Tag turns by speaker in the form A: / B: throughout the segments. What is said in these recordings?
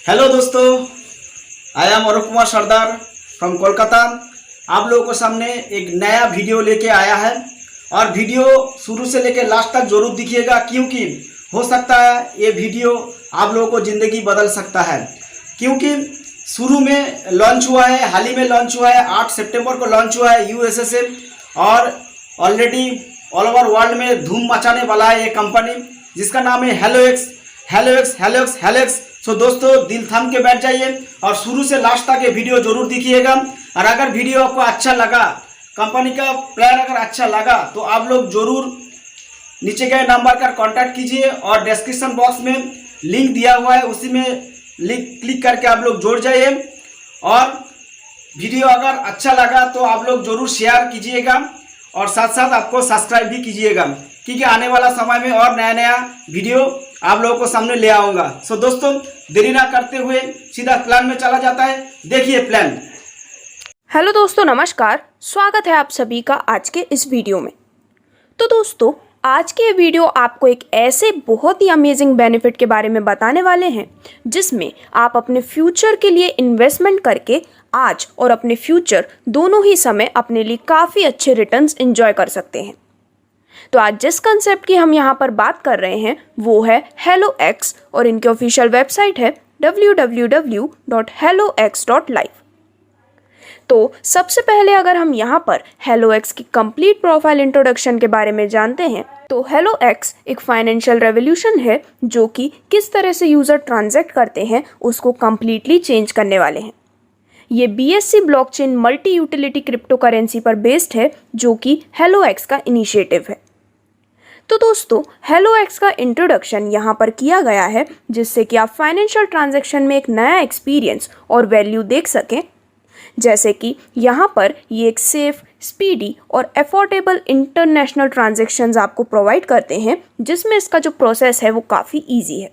A: Hello दोस्तों, I am Arup Kumar Sardar from Kolkata. आप लोगों को सामने एक नया वीडियो लेके आया है और वीडियो शुरू से लेके लास्ट तक जरूर देखिएगा, क्योंकि हो सकता है ये वीडियो आप लोगों को ज़िंदगी बदल सकता है। क्योंकि शुरू में लॉन्च हुआ है, हाल ही में लॉन्च हुआ है, 8 सितंबर को लॉन्च हुआ है यूएसए से, और ऑलरेडी ऑल ओवर वर्ल्ड में धूम मचाने वाला है ये कंपनी, जिसका नाम है हेलो एक्स। सो दोस्तों, दिल थाम के बैठ जाइए और शुरू से लास्ट तक ये वीडियो जरूर देखिएगा। और अगर वीडियो आपको अच्छा लगा, कंपनी का प्लान अगर अच्छा लगा, तो आप लोग जरूर नीचे के नंबर का कांटेक्ट कीजिए और डिस्क्रिप्शन बॉक्स में लिंक दिया हुआ है, उसी में लिंक क्लिक करके आप लोग जुड़ जाइए। और वीडियो अगर अच्छा लगा तो आप लोग जरूर शेयर कीजिएगा और साथ साथ आपको सब्सक्राइब भी कीजिएगा, क्योंकि आने वाला समय में और नया नया वीडियो आप लोगों को सामने ले आऊँगा। सो दोस्तों, देरी ना करते हुए सीधा प्लान में चला जाता है। देखिए प्लान।
B: हेलो दोस्तों, नमस्कार। स्वागत है आप सभी का आज के इस वीडियो में। तो दोस्तों, आज के वीडियो आपको एक ऐसे बहुत ही अमेजिंग बेनिफिट के बारे में बताने वाले हैं, जिसमें आप अपने फ्यूचर के लिए इन्वेस्टमेंट करके आज और अपने फ्यूचर दोनों ही समय अपने लिए काफ़ी अच्छे रिटर्न्स एंजॉय कर सकते हैं। तो आज जिस कंसेप्ट की हम यहाँ पर बात कर रहे हैं वो है HelloX, और इनकी ऑफिशियल वेबसाइट है www.hellox.live। तो सबसे पहले अगर हम यहाँ पर HelloX की कंप्लीट प्रोफाइल इंट्रोडक्शन के बारे में जानते हैं, तो HelloX एक फाइनेंशियल रेवोल्यूशन है जो कि किस तरह से यूज़र ट्रांजैक्ट करते हैं उसको कम्प्लीटली चेंज करने वाले हैं। ये BSC blockchain multi utility crypto currency पर बेस्ड है, जो कि HelloX का इनिशिएटिव है। तो दोस्तों, HelloX का इंट्रोडक्शन यहाँ पर किया गया है जिससे कि आप फाइनेंशियल ट्रांजैक्शन में एक नया एक्सपीरियंस और वैल्यू देख सकें। जैसे कि यहाँ पर ये एक सेफ, स्पीडी और अफोर्डेबल इंटरनेशनल ट्रांजैक्शंस आपको प्रोवाइड करते हैं, जिसमें इसका जो प्रोसेस है वो काफ़ी ईजी है।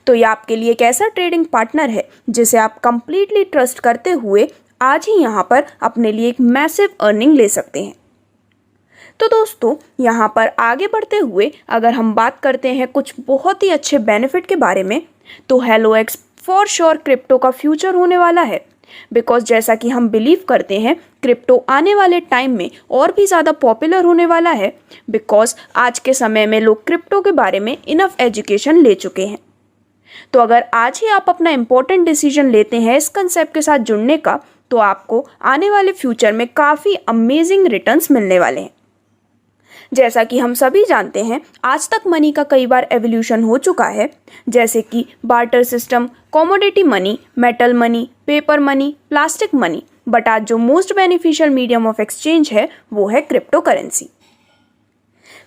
B: तो ये आपके लिए एक ऐसा ट्रेडिंग पार्टनर है जिसे आप कंप्लीटली ट्रस्ट करते हुए आज ही यहाँ पर अपने लिए एक मैसिव अर्निंग ले सकते हैं। तो दोस्तों, यहाँ पर आगे बढ़ते हुए अगर हम बात करते हैं कुछ बहुत ही अच्छे बेनिफिट के बारे में, तो HelloX फॉर श्योर क्रिप्टो का फ्यूचर होने वाला है। बिकॉज जैसा कि हम बिलीव करते हैं, क्रिप्टो आने वाले टाइम में और भी ज़्यादा पॉपुलर होने वाला है, बिकॉज आज के समय में लोग क्रिप्टो के बारे में इनफ एजुकेशन ले चुके हैं। तो अगर आज ही आप अपना इम्पोर्टेंट डिसीजन लेते हैं इस कंसेप्ट के साथ जुड़ने का, तो आपको आने वाले फ्यूचर में काफ़ी अमेजिंग रिटर्न्स मिलने वाले हैं। जैसा कि हम सभी जानते हैं, आज तक मनी का कई बार एवोल्यूशन हो चुका है, जैसे कि barter system, commodity money, metal money, paper money, plastic money. But आज जो most beneficial medium of exchange है वो है क्रिप्टो करेंसी।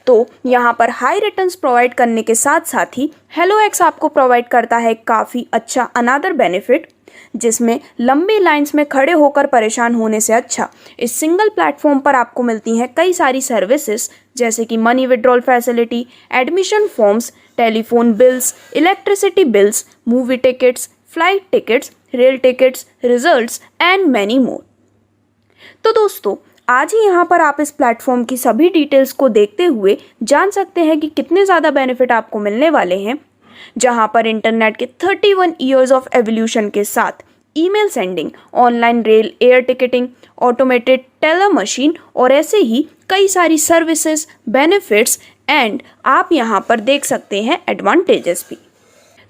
B: तो यहाँ पर हाई रिटर्न्स प्रोवाइड करने के साथ साथ ही HelloX आपको प्रोवाइड करता है काफ़ी अच्छा अनदर बेनिफिट, जिसमें लंबी लाइंस में खड़े होकर परेशान होने से अच्छा इस सिंगल प्लेटफॉर्म पर आपको मिलती हैं कई सारी सर्विसेज, जैसे कि money withdrawal facility, admission forms, telephone bills, electricity bills, movie tickets, flight tickets, rail tickets, results and many more. तो दोस्तों, आज ही यहाँ पर आप इस प्लेटफॉर्म की सभी डिटेल्स को देखते हुए जान सकते हैं कि कितने ज़्यादा बेनिफिट आपको मिलने वाले हैं, जहाँ पर इंटरनेट के 31 ईयर्स ऑफ एवोल्यूशन के साथ email sending, online rail air ticketing, automated teller machine और ऐसे ही कई सारी सर्विसेज, बेनिफिट्स एंड आप यहाँ पर देख सकते हैं एडवांटेजेस भी।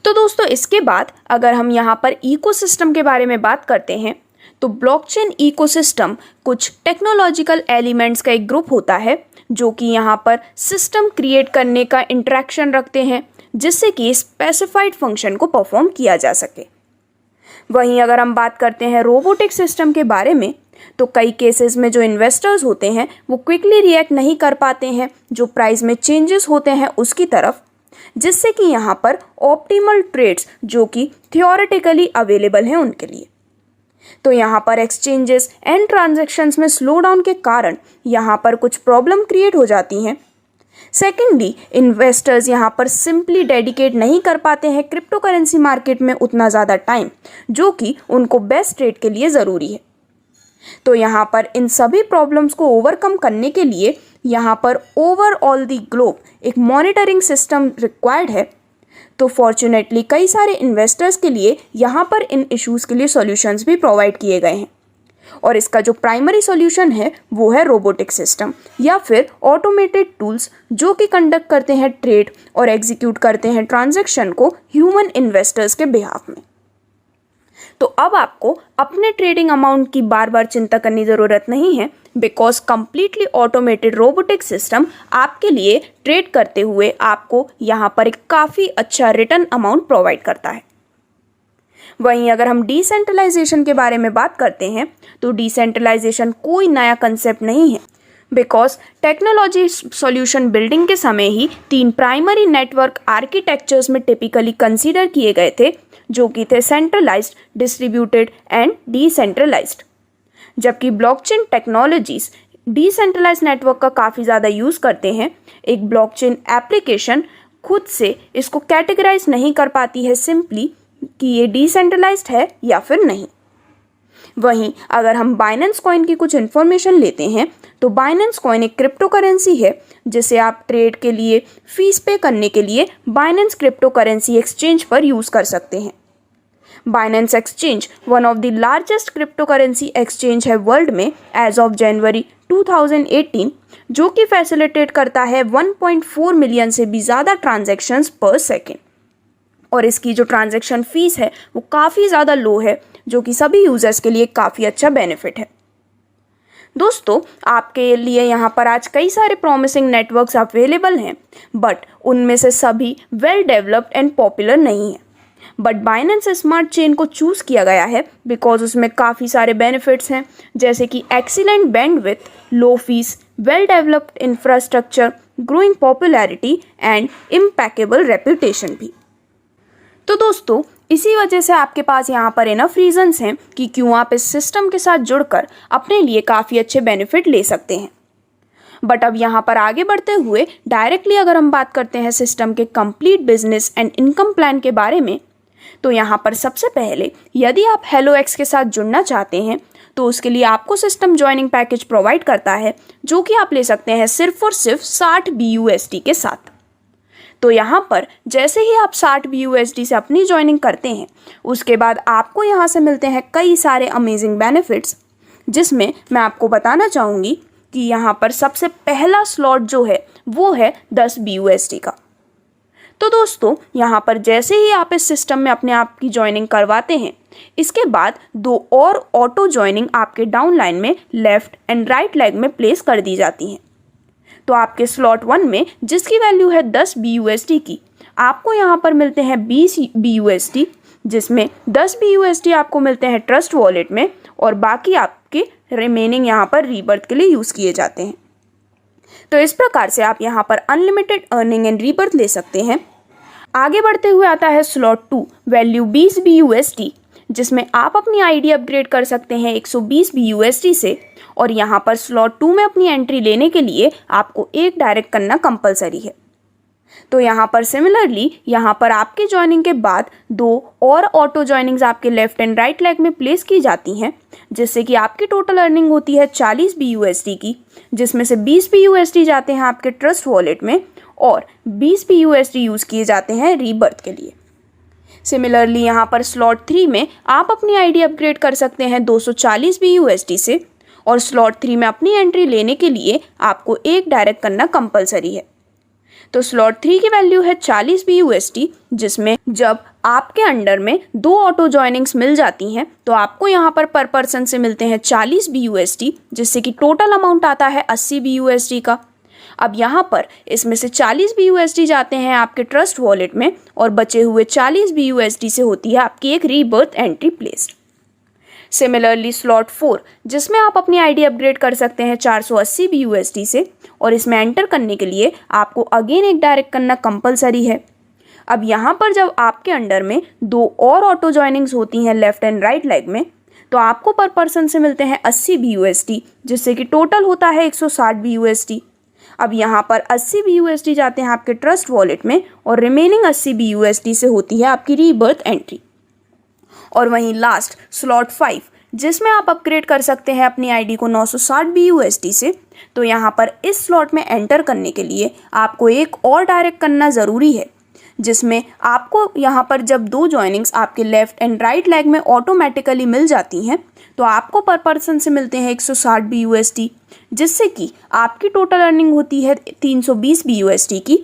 B: तो दोस्तों, इसके बाद अगर हम यहाँ पर इकोसिस्टम के बारे में बात करते हैं, तो ब्लॉकचेन इकोसिस्टम कुछ टेक्नोलॉजिकल एलिमेंट्स का एक ग्रुप होता है जो कि यहाँ पर सिस्टम क्रिएट करने का इंटरेक्शन रखते हैं, जिससे कि स्पेसिफाइड फंक्शन को परफॉर्म किया जा सके। वहीं अगर हम बात करते हैं रोबोटिक सिस्टम के बारे में, तो कई केसेस में जो इन्वेस्टर्स होते हैं वो क्विकली रिएक्ट नहीं कर पाते हैं जो प्राइस में चेंजेस होते हैं उसकी तरफ, जिससे कि यहाँ पर ऑप्टिमल ट्रेड्स जो कि थियोरेटिकली अवेलेबल हैं उनके लिए। तो यहाँ पर एक्सचेंजेस एंड ट्रांजैक्शंस में स्लो डाउन के कारण यहाँ पर कुछ प्रॉब्लम क्रिएट हो जाती हैं। सेकेंडली, इन्वेस्टर्स यहाँ पर सिंपली डेडिकेट नहीं कर पाते हैं क्रिप्टो करेंसी मार्केट में उतना ज़्यादा टाइम, जो कि उनको बेस्ट ट्रेड के लिए ज़रूरी है। तो यहाँ पर इन सभी प्रॉब्लम्स को ओवरकम करने के लिए यहाँ पर ओवरऑल द ग्लोब एक मॉनिटरिंग सिस्टम रिक्वायर्ड है। तो फॉर्चुनेटली कई सारे इन्वेस्टर्स के लिए यहाँ पर इन इश्यूज़ के लिए सॉल्यूशंस भी प्रोवाइड किए गए हैं। और इसका जो प्राइमरी सॉल्यूशन है वो है रोबोटिक सिस्टम या फिर ऑटोमेटेड टूल्स जो कि कंडक्ट करते हैं ट्रेड और एग्जीक्यूट करते हैं ट्रांजैक्शन को ह्यूमन इन्वेस्टर्स के बिहाफ में। तो अब आपको अपने ट्रेडिंग अमाउंट की बार बार चिंता करने ज़रूरत नहीं है, because completely automated robotic system आपके लिए ट्रेड करते हुए आपको यहाँ पर एक काफ़ी अच्छा रिटर्न अमाउंट प्रोवाइड करता है। वहीं अगर हम डिसेंट्रलाइजेशन के बारे में बात करते हैं तो डिसेंट्रलाइजेशन कोई नया कंसेप्ट नहीं है, बिकॉज टेक्नोलॉजी सॉल्यूशन बिल्डिंग के समय ही 3 प्राइमरी नेटवर्क आर्किटेक्चर्स में टिपिकली कंसीडर किए गए थे, जो कि थे सेंट्रलाइज्ड, डिस्ट्रीब्यूटेड एंड डिसेंट्रलाइज्ड। जबकि ब्लॉकचेन टेक्नोलॉजीज डिसेंट्रलाइज्ड नेटवर्क का काफ़ी ज़्यादा यूज़ करते हैं। एक ब्लॉकचेन एप्लीकेशन खुद से इसको कैटेगराइज नहीं कर पाती है सिंपली कि ये डिसेंट्रलाइज्ड है या फिर नहीं। वहीं अगर हम बाइनेंस कॉइन की कुछ इन्फॉर्मेशन लेते हैं तो बाइनेंस कॉइन एक क्रिप्टो करेंसी है जिसे आप ट्रेड के लिए फीस पे करने के लिए बाइनेंस क्रिप्टो करेंसी एक्सचेंज पर यूज़ कर सकते हैं। Binance exchange one of the largest crypto currency exchange है वर्ल्ड में एज ऑफ जनवरी 2018, जो कि फैसिलिटेट करता है 1.4 मिलियन से भी ज़्यादा ट्रांजैक्शंस पर सेकेंड। और इसकी जो ट्रांजैक्शन फ़ीस है वो काफ़ी ज़्यादा लो है, जो कि सभी यूज़र्स के लिए काफ़ी अच्छा बेनिफिट है। दोस्तों, आपके लिए यहाँ पर आज कई सारे प्रॉमिसिंग नेटवर्क्स अवेलेबल हैं, बट उनमें से सभी वेल डेवलप्ड एंड पॉपुलर नहीं है। बट बाइनेंस स्मार्ट चेन को चूज़ किया गया है बिकॉज उसमें काफ़ी सारे बेनिफिट्स हैं, जैसे कि excellent bandwidth, low fees, well developed infrastructure, growing popularity and impeccable reputation भी। तो दोस्तों, इसी वजह से आपके पास यहाँ पर इनफ रीजंस हैं कि क्यों आप इस सिस्टम के साथ जुड़कर अपने लिए काफ़ी अच्छे बेनिफिट ले सकते हैं। बट अब यहाँ पर आगे बढ़ते हुए डायरेक्टली अगर हम बात करते हैं सिस्टम के complete business and income plan के बारे में, तो यहाँ पर सबसे पहले यदि आप HelloX के साथ जुड़ना चाहते हैं तो उसके लिए आपको सिस्टम ज्वाइनिंग पैकेज प्रोवाइड करता है, जो कि आप ले सकते हैं सिर्फ और सिर्फ 60 BUSD के साथ। तो यहाँ पर जैसे ही आप 60 BUSD से अपनी ज्वाइनिंग करते हैं, उसके बाद आपको यहाँ से मिलते हैं कई सारे अमेजिंग बेनिफिट्स, जिसमें मैं आपको बताना चाहूँगी कि यहाँ पर सबसे पहला स्लॉट जो है वो है 10 BUSD का। तो दोस्तों, यहाँ पर जैसे ही आप इस सिस्टम में अपने आप की ज्वाइनिंग करवाते हैं, इसके बाद 2 और ऑटो ज्वाइनिंग आपके डाउन लाइन में लेफ्ट एंड राइट लेग में प्लेस कर दी जाती हैं। तो आपके स्लॉट 1 में जिसकी वैल्यू है 10 BUSD की, आपको यहाँ पर मिलते हैं 20 BUSD, जिसमें 10 BUSD आपको मिलते हैं ट्रस्ट वॉलेट में और बाकी आपके रिमेनिंग यहाँ पर रीबर्थ के लिए यूज़ किए जाते हैं। तो इस प्रकार से आप यहाँ पर अनलिमिटेड अर्निंग एंड रीबर्थ ले सकते हैं। आगे बढ़ते हुए आता है स्लॉट 2, वैल्यू 20 BUSD, जिसमें आप अपनी आईडी अपग्रेड कर सकते हैं 120 BUSD से। और यहाँ पर स्लॉट 2 में अपनी एंट्री लेने के लिए आपको एक डायरेक्ट करना कंपलसरी है। तो यहाँ पर सिमिलरली यहाँ पर आपके ज्वाइनिंग के बाद 2 और ऑटो ज्वाइनिंग्स आपके लेफ्ट एंड राइट लेग में प्लेस की जाती हैं, जिससे कि आपकी टोटल अर्निंग होती है 40 BUSD की, जिसमें से 20 BUSD जाते हैं आपके ट्रस्ट वॉलेट में और 20 BUSD यूज़ किए जाते हैं रीबर्थ के लिए। सिमिलरली यहाँ पर स्लॉट 3 में आप अपनी आईडी अपग्रेड कर सकते हैं 240 BUSD से, और स्लॉट 3 में अपनी एंट्री लेने के लिए आपको एक डायरेक्ट करना कंपलसरी है। तो स्लॉट 3 की वैल्यू है 40 BUSD, जिसमें जब आपके अंडर में 2 ऑटो ज्वाइनिंग्स मिल जाती हैं तो आपको यहाँ पर पर्सन से मिलते हैं 40 BUSD, जिससे कि टोटल अमाउंट आता है 80 BUSD का। अब यहाँ पर इसमें से 40 BUSD जाते हैं आपके ट्रस्ट वॉलेट में और बचे हुए 40 BUSD से होती है आपकी एक rebirth entry placed. Similarly slot 4, जिसमें आप अपनी आईडी अपग्रेड कर सकते हैं 480 BUSD से, और इसमें एंटर करने के लिए आपको अगेन एक डायरेक्ट करना कंपलसरी है। अब यहाँ पर जब आपके अंडर में 2 और ऑटो ज्वाइनिंग्स होती हैं लेफ्ट एंड राइट लेग में, तो आपको पर पर्सन से मिलते हैं 80 BUSD, जिससे कि टोटल होता है 160 BUSD। अब यहाँ पर 80 BUSD जाते हैं आपके ट्रस्ट वॉलेट में और रिमेनिंग 80 BUSD से होती है आपकी रीबर्थ एंट्री। और वहीं लास्ट स्लॉट 5, जिसमें आप अपग्रेड कर सकते हैं अपनी आईडी को 960 BUSD से, तो यहाँ पर इस स्लॉट में एंटर करने के लिए आपको एक और डायरेक्ट करना ज़रूरी है, जिसमें आपको यहाँ पर जब 2 जॉइनिंग्स आपके लेफ्ट एंड राइट लेग में ऑटोमेटिकली मिल जाती हैं तो आपको पर पर्सन से मिलते हैं 160 BUSD, जिससे कि आपकी टोटल अर्निंग होती है 320 BUSD की।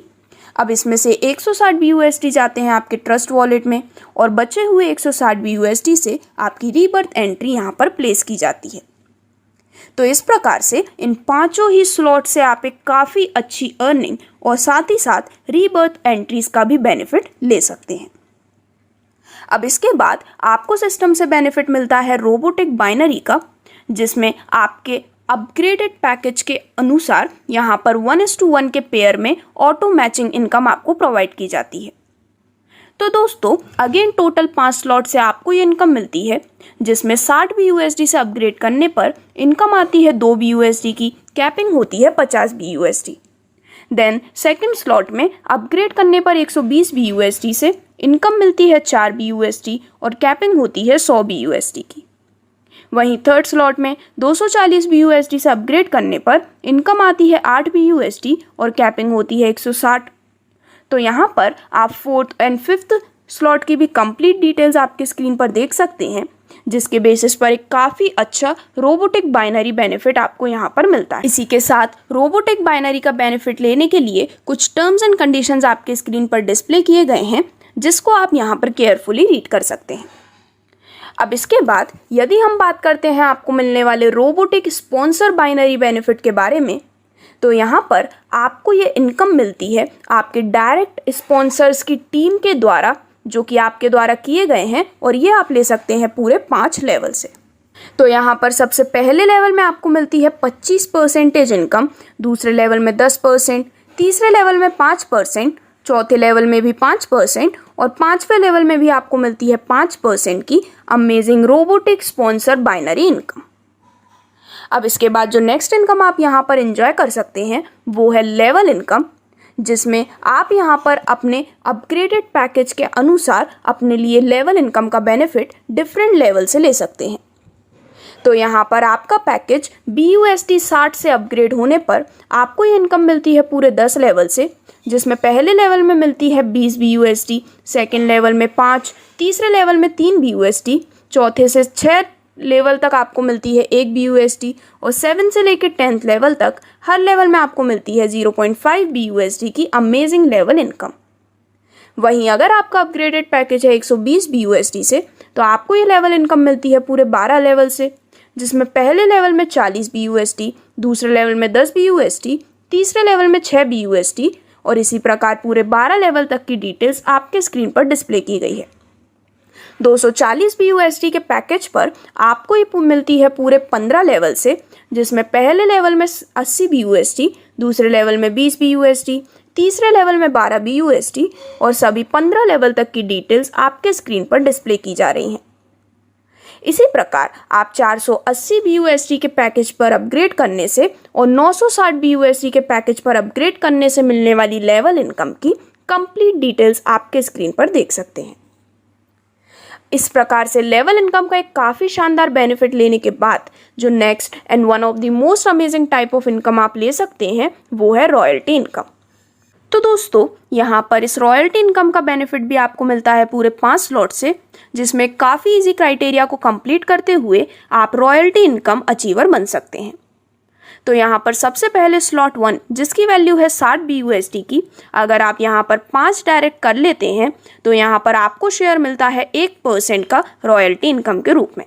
B: अब इसमें से 160 BUSD जाते हैं आपके ट्रस्ट वॉलेट में और बचे हुए 160 BUSD से आपकी रीबर्थ एंट्री यहाँ पर प्लेस की जाती है। तो इस प्रकार से इन 5 ही स्लॉट से आप एक काफ़ी अच्छी अर्निंग और साथ ही साथ रीबर्थ एंट्रीज का भी बेनिफिट ले सकते हैं। अब इसके बाद आपको सिस्टम से बेनिफिट मिलता है रोबोटिक बाइनरी का, जिसमें आपके अपग्रेडेड पैकेज के अनुसार यहाँ पर 1:1 के पेयर में ऑटो मैचिंग इनकम आपको प्रोवाइड की जाती है। तो दोस्तों अगेन टोटल 5 स्लॉट से आपको ये इनकम मिलती है, जिसमें 60 BUSD से अपग्रेड करने पर इनकम आती है 2 BUSD की, कैपिंग होती है 50 BUSD। देन सेकंड स्लॉट में अपग्रेड करने पर 120 BUSD से इनकम मिलती है 4 BUSD और कैपिंग होती है 100 BUSD की। वहीं थर्ड स्लॉट में 240 BUSD से अपग्रेड करने पर इनकम आती है 8 BUSD और कैपिंग होती है 160। तो यहाँ पर आप फोर्थ एंड फिफ्थ स्लॉट की भी कंप्लीट डिटेल्स आपके स्क्रीन पर देख सकते हैं, जिसके बेसिस पर एक काफ़ी अच्छा रोबोटिक बाइनरी बेनिफिट आपको यहाँ पर मिलता है। इसी के साथ रोबोटिक बाइनरी का बेनिफिट लेने के लिए कुछ टर्म्स एंड कंडीशंस आपके स्क्रीन पर डिस्प्ले किए गए हैं, जिसको आप यहाँ पर केयरफुली रीड कर सकते हैं। अब इसके बाद यदि हम बात करते हैं आपको मिलने वाले रोबोटिक स्पॉन्सर बाइनरी बेनिफिट के बारे में, तो यहाँ पर आपको ये इनकम मिलती है आपके डायरेक्ट स्पॉन्सर्स की टीम के द्वारा, जो कि आपके द्वारा किए गए हैं, और ये आप ले सकते हैं पूरे 5 लेवल से। तो यहाँ पर सबसे पहले लेवल में आपको मिलती है 25% इनकम, दूसरे लेवल में 10%, तीसरे लेवल में 5%, चौथे लेवल में भी 5% और 5वें लेवल में भी आपको मिलती है 5% की amazing robotic sponsor binary income. अब इसके बाद जो नेक्स्ट इनकम आप यहाँ पर एंजॉय कर सकते हैं वो है लेवल इनकम, जिसमें आप यहाँ पर अपने अपग्रेडेड पैकेज के अनुसार अपने लिए लेवल इनकम का बेनिफिट डिफरेंट लेवल से ले सकते हैं। तो यहाँ पर आपका पैकेज BUSD 60 से अपग्रेड होने पर आपको ये इनकम मिलती है पूरे 10 लेवल से, जिसमें पहले लेवल में मिलती है 20 BUSD, सेकेंड लेवल में 5, तीसरे लेवल में 3 BUSD, चौथे से 6 लेवल तक आपको मिलती है 1 BUSD और 7 से लेकर 10th लेवल तक हर लेवल में आपको मिलती है 0.5 BUSD की अमेजिंग लेवल इनकम। वहीं अगर आपका अपग्रेडेड पैकेज है 120 BUSD से, तो आपको ये लेवल इनकम मिलती है पूरे 12 लेवल से, जिसमें पहले लेवल में 40 BUSD, दूसरे लेवल में 10 BUSD, तीसरे लेवल में 6 BUSD और इसी प्रकार पूरे 12 लेवल तक की डिटेल्स आपके स्क्रीन पर डिस्प्ले की गई है। 240 BUSD के पैकेज पर आपको ये मिलती है पूरे 15 लेवल से, जिसमें पहले लेवल में 80 BUSD, दूसरे लेवल में 20 BUSD, तीसरे लेवल में 12 BUSD और सभी 15 लेवल तक की डिटेल्स आपके स्क्रीन पर डिस्प्ले की जा रही हैं। इसी प्रकार आप 480 BUSD के पैकेज पर अपग्रेड करने से और 960 BUSD के पैकेज पर अपग्रेड करने से मिलने वाली लेवल इनकम की कंप्लीट डिटेल्स आपके स्क्रीन पर देख सकते हैं। इस प्रकार से लेवल इनकम का एक काफ़ी शानदार बेनिफिट लेने के बाद जो next and one of the most amazing type of income आप ले सकते हैं वो है रॉयल्टी इनकम। तो दोस्तों यहाँ पर इस रॉयल्टी इनकम का बेनिफिट भी आपको मिलता है पूरे 5 स्लॉट से, जिसमें काफ़ी इजी क्राइटेरिया को कंप्लीट करते हुए आप रॉयल्टी इनकम अचीवर बन सकते हैं। तो यहाँ पर सबसे पहले स्लॉट 1 जिसकी वैल्यू है 60 BUSD की, अगर आप यहाँ पर 5 डायरेक्ट कर लेते हैं तो यहाँ पर आपको शेयर मिलता है 1% का रॉयल्टी इनकम के रूप में।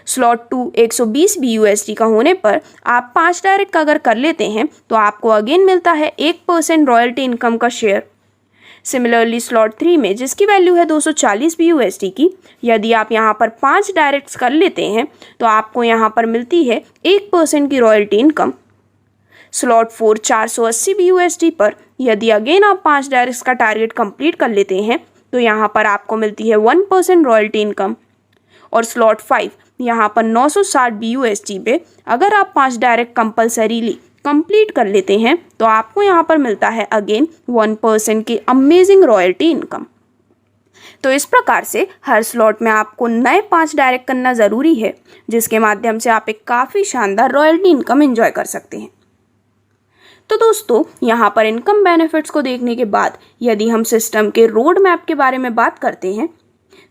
B: स्लॉट 2 120 BUSD का होने पर आप 5 डायरेक्ट अगर कर लेते हैं तो आपको अगेन मिलता है 1% रॉयल्टी इनकम का शेयर। सिमिलरली स्लॉट 3 में जिसकी वैल्यू है 240 BUSD की, यदि आप यहाँ पर 5 डायरेक्ट्स कर लेते हैं तो आपको यहाँ पर मिलती है 1% की रॉयल्टी इनकम। स्लॉट 4 480 BUSD पर यदि अगेन आप 5 डायरेक्ट्स का टारगेट कंप्लीट कर लेते हैं तो यहाँ पर आपको मिलती है 1% रॉयल्टी इनकम। और स्लॉट 5 यहाँ पर 960 BUSD पे अगर आप 5 डायरेक्ट कंपल्सरीली कंप्लीट कर लेते हैं तो आपको यहाँ पर मिलता है अगेन 1% की अमेजिंग रॉयल्टी इनकम। तो इस प्रकार से हर स्लॉट में आपको नए 5 डायरेक्ट करना ज़रूरी है, जिसके माध्यम से आप एक काफ़ी शानदार रॉयल्टी इनकम एंजॉय कर सकते हैं। तो दोस्तों यहाँ पर इनकम बेनिफिट्स को देखने के बाद यदि हम सिस्टम के रोड मैप के बारे में बात करते हैं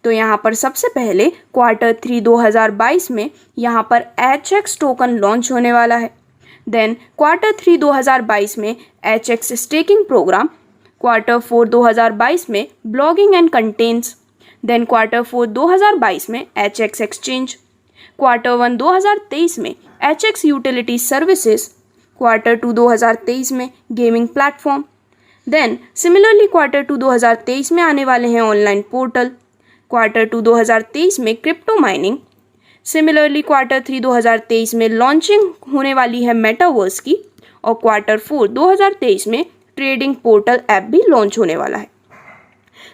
B: तो यहाँ पर सबसे पहले Q3 2022 में यहाँ पर HX टोकन लॉन्च होने वाला है। देन Q3 2022 में HX स्टेकिंग प्रोग्राम, Q4 2022 में blogging and contents, then Q4 2022 में HX एक्सचेंज, Q1 2023 में HX यूटिलिटी सर्विसेज, Q2 2023 में gaming platform, then similarly Q2 2023 में आने वाले हैं ऑनलाइन पोर्टल, Q2 2023 में क्रिप्टो माइनिंग, सिमिलरली Q3 2023 में लॉन्चिंग होने वाली है मेटावर्स की, और Q4 2023 में ट्रेडिंग पोर्टल ऐप भी लॉन्च होने वाला है।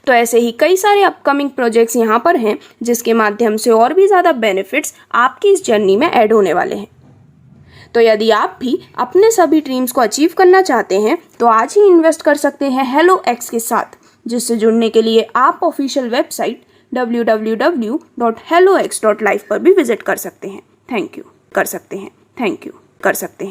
B: तो ऐसे ही कई सारे अपकमिंग प्रोजेक्ट्स यहाँ पर हैं जिसके माध्यम से और भी ज़्यादा बेनिफिट्स आपकी इस जर्नी में ऐड होने वाले हैं। तो यदि आप भी अपने सभी ड्रीम्स को अचीव करना चाहते हैं तो आज ही इन्वेस्ट कर सकते हैं HelloX के साथ, जिससे जुड़ने के लिए आप ऑफिशियल वेबसाइट www.hellox.life पर भी विजिट कर सकते हैं। थैंक यू कर सकते हैं।